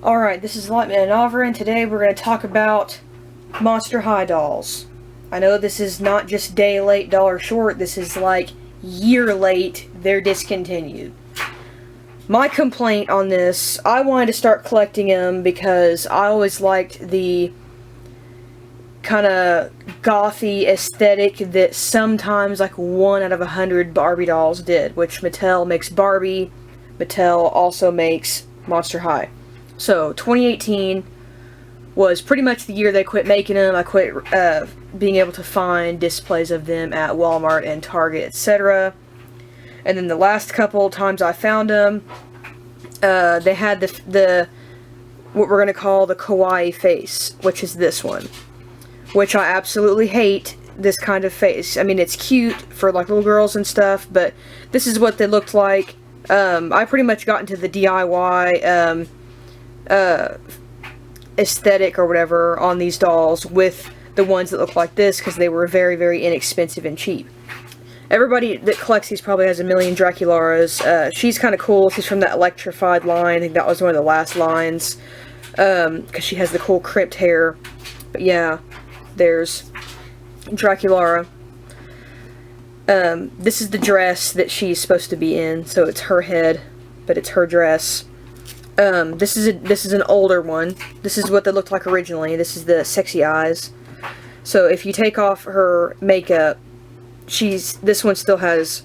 Alright, this is Lightman and Avra, and today we're going to talk about Monster High dolls. I know this is not just day late, dollar short, this is like year late, they're discontinued. My complaint on this, I wanted to start collecting them because I always liked the kind of gothy aesthetic that sometimes like 1 out of 100 Barbie dolls did, which Mattel makes Barbie, Mattel also makes Monster High. So 2018 was pretty much the year they quit making them. I quit being able to find displays of them at Walmart and Target, etc. And then the last couple times I found them, they had the what we're going to call the kawaii face, which is this one, which I absolutely hate. This kind of face. I mean, it's cute for like little girls and stuff, but this is what they looked like. I pretty much got into the DIY aesthetic or whatever on these dolls with the ones that look like this because they were very, very inexpensive and cheap. Everybody that collects these probably has a million Draculauras. She's kind of cool. She's from that electrified line. I think that was one of the last lines because she has the cool crimped hair. But yeah, there's Draculaura. This is the dress that she's supposed to be in, so it's her head, but it's her dress. This is an older one. This is what they looked like originally. This is the sexy eyes. So if you take off her makeup, this one still has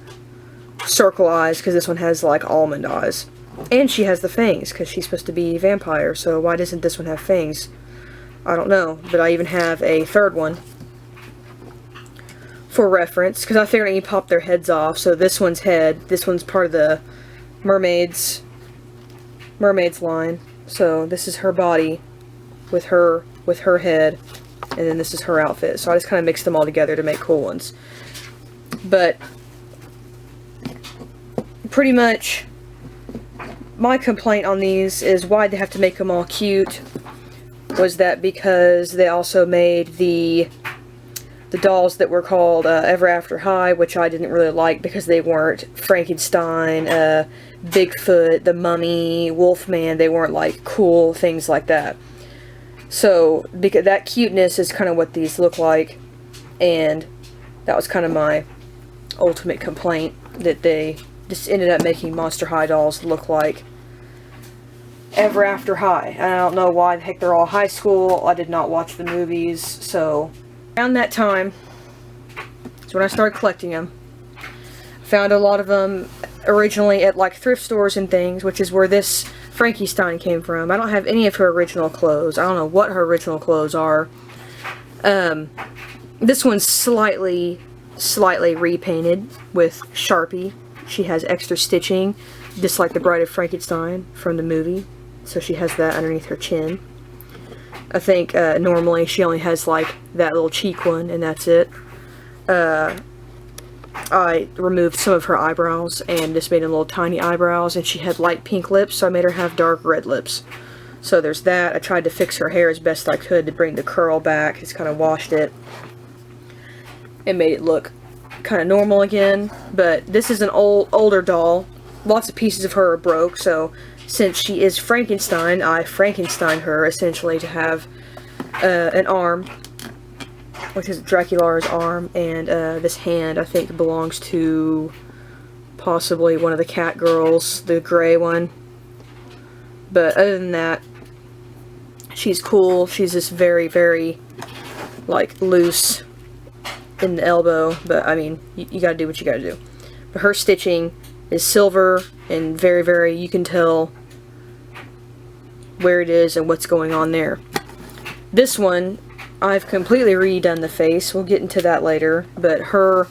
circle eyes because this one has like almond eyes. And she has the fangs because she's supposed to be a vampire, so why doesn't this one have fangs? I don't know, but I even have a third one for reference because I figured I need to pop their heads off. So this one's head, this one's part of the mermaid's line. So this is her body with her head, and then this is her outfit. So I just kind of mixed them all together to make cool ones. But pretty much my complaint on these is why'd they have to make them all cute. Was that because they also made the dolls that were called Ever After High, which I didn't really like because they weren't Frankenstein, Bigfoot, the Mummy, Wolfman. They weren't like cool things like that. So because that cuteness is kind of what these look like, and that was kind of my ultimate complaint, that they just ended up making Monster High dolls look like Ever After High. And I don't know why the heck they're all high school. I did not watch the movies, so around that time is when I started collecting them. Found a lot of them originally at like thrift stores and things, which is where this Frankie Stein came from. I don't have any of her original clothes. I don't know what her original clothes are. This one's slightly repainted with Sharpie. She has extra stitching, just like the Bride of Frankenstein from the movie. So she has that underneath her chin. I think normally she only has like that little cheek one, and that's it. I removed some of her eyebrows and just made them little tiny eyebrows, and she had light pink lips, so I made her have dark red lips. So there's that. I tried to fix her hair as best I could to bring the curl back. Just kind of washed it and made it look kind of normal again. But this is an older doll. Lots of pieces of her are broke, so since she is Frankenstein, I Frankenstein her essentially to have an arm, which is Draculaura's arm, and this hand I think belongs to possibly one of the cat girls, the gray one. But other than that, she's cool. She's just very, very like loose in the elbow, but I mean, you gotta do what you gotta do. But her stitching is silver and very, very, you can tell where it is and what's going on there. This one, I've completely redone the face. We'll get into that later, but her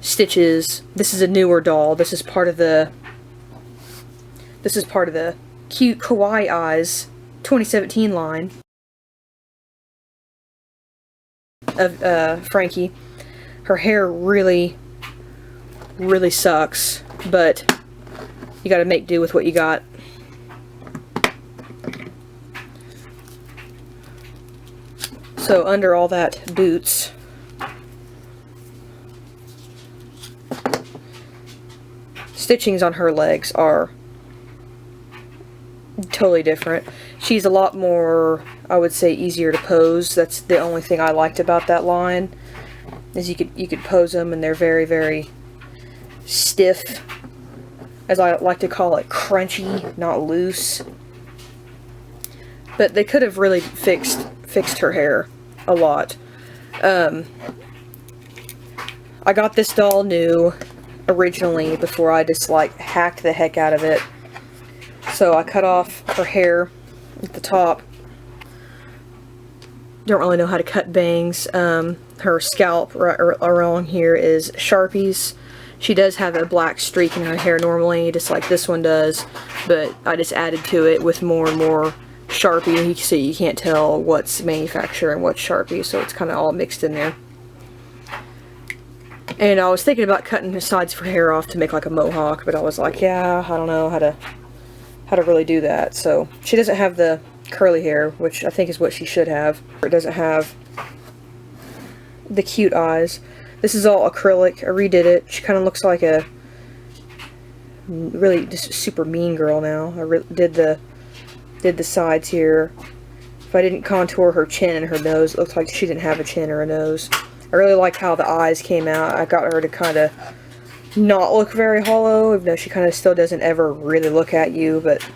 stitches, this is a newer doll. This is part of the cute kawaii eyes 2017 line of Frankie. Her hair really sucks, but you gotta make do with what you got. So under all that boots, stitchings on her legs are totally different. She's a lot more, I would say, easier to pose. That's the only thing I liked about that line, is you could pose them and they're very, very stiff. As I like to call it, crunchy, not loose. But they could have really fixed her hair a lot. I got this doll new originally before I just like hacked the heck out of it. So I cut off her hair at the top. Don't really know how to cut bangs. Her scalp right around here is Sharpies. She does have a black streak in her hair normally, just like this one does, but I just added to it with more and more Sharpie, so you can't tell what's manufacturer and what's Sharpie, so it's kind of all mixed in there. And I was thinking about cutting the sides of her hair off to make like a mohawk, but I was like, yeah, I don't know how to really do that. So she doesn't have the curly hair, which I think is what she should have. It doesn't have the cute eyes. This is all acrylic. I redid it. She kind of looks like a really just super mean girl now. I did the sides here. If I didn't contour her chin and her nose, it looked like she didn't have a chin or a nose. I really like how the eyes came out. I got her to kind of not look very hollow, even though she kind of still doesn't ever really look at you, but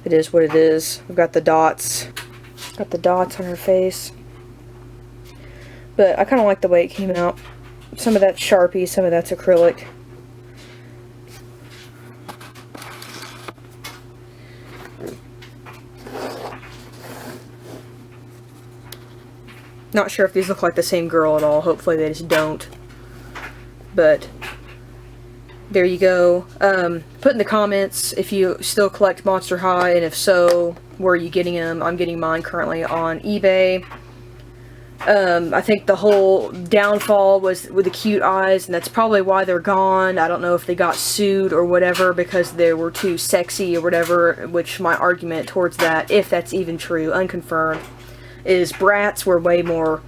it is what it is. I've got the dots. Got the dots on her face. But I kind of like the way it came out. Some of that's Sharpie, some of that's acrylic. Not sure if these look like the same girl at all. Hopefully they just don't. But there you go. Put in the comments if you still collect Monster High, and if so, where are you getting them? I'm getting mine currently on eBay. I think the whole downfall was with the cute eyes, and that's probably why they're gone. I don't know if they got sued or whatever because they were too sexy or whatever, which my argument towards that, if that's even true, unconfirmed, is Bratz were way more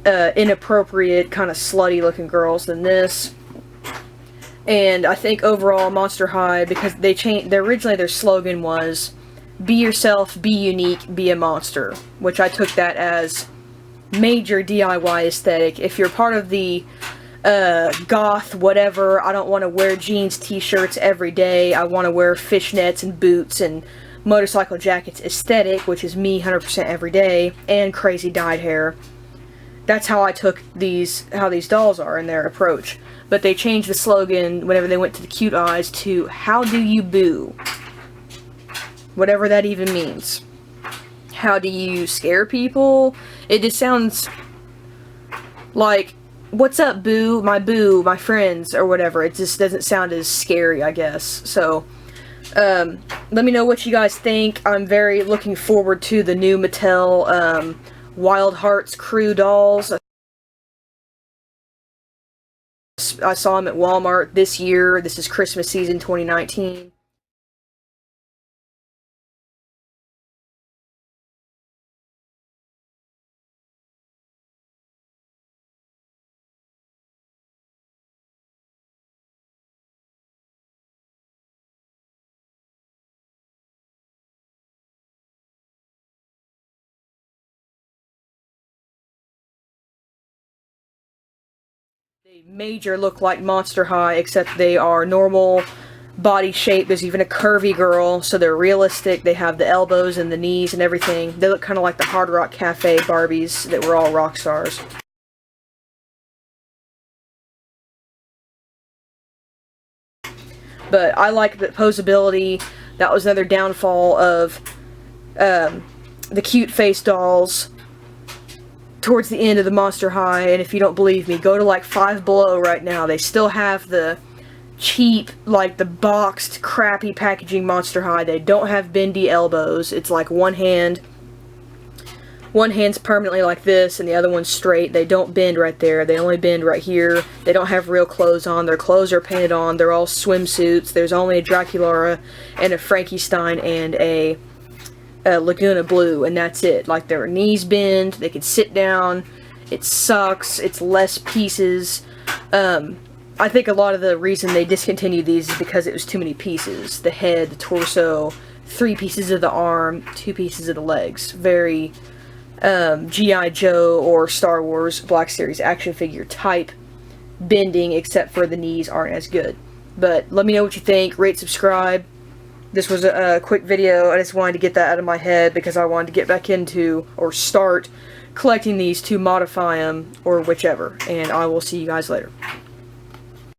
inappropriate, kind of slutty looking girls than this. And I think overall Monster High, because they changed, originally their slogan was, be yourself, be unique, be a monster, which I took that as major DIY aesthetic. If you're part of the goth whatever, I don't want to wear jeans, t-shirts every day, I want to wear fishnets and boots and motorcycle jackets aesthetic, which is me 100% every day, and crazy dyed hair. That's how I took how these dolls are in their approach. But they changed the slogan whenever they went to the cute eyes to, how do you boo? Whatever that even means. How do you scare people? It just sounds like, what's up, boo, my friends, or whatever. It just doesn't sound as scary, I guess. So, let me know what you guys think. I'm very looking forward to the new Mattel, Wild Hearts Crew dolls. I saw them at Walmart this year. This is Christmas season 2019. They major look like Monster High, except they are normal body shape. There's even a curvy girl, so they're realistic. They have the elbows and the knees and everything. They look kind of like the Hard Rock Cafe Barbies that were all rock stars. But I like the posability. That was another downfall of the cute face dolls towards the end of the Monster High. And if you don't believe me, go to like Five Below right now. They still have the cheap, like the boxed, crappy packaging Monster High. They don't have bendy elbows. It's like one hand's permanently like this and the other one's straight. They don't bend right there. They only bend right here. They don't have real clothes on. Their clothes are painted on. They're all swimsuits. There's only a Draculaura and a Frankie Stein and a Laguna Blue, and that's it. Like, their knees bend. They can sit down. It sucks. It's less pieces. I think a lot of the reason they discontinued these is because it was too many pieces. The head, the torso, 3 pieces of the arm, 2 pieces of the legs. Very G.I. Joe or Star Wars Black Series action figure type bending, except for the knees aren't as good. But let me know what you think. Rate, subscribe. This was a quick video. I just wanted to get that out of my head because I wanted to get back into, or start, collecting these to modify them, or whichever. And I will see you guys later.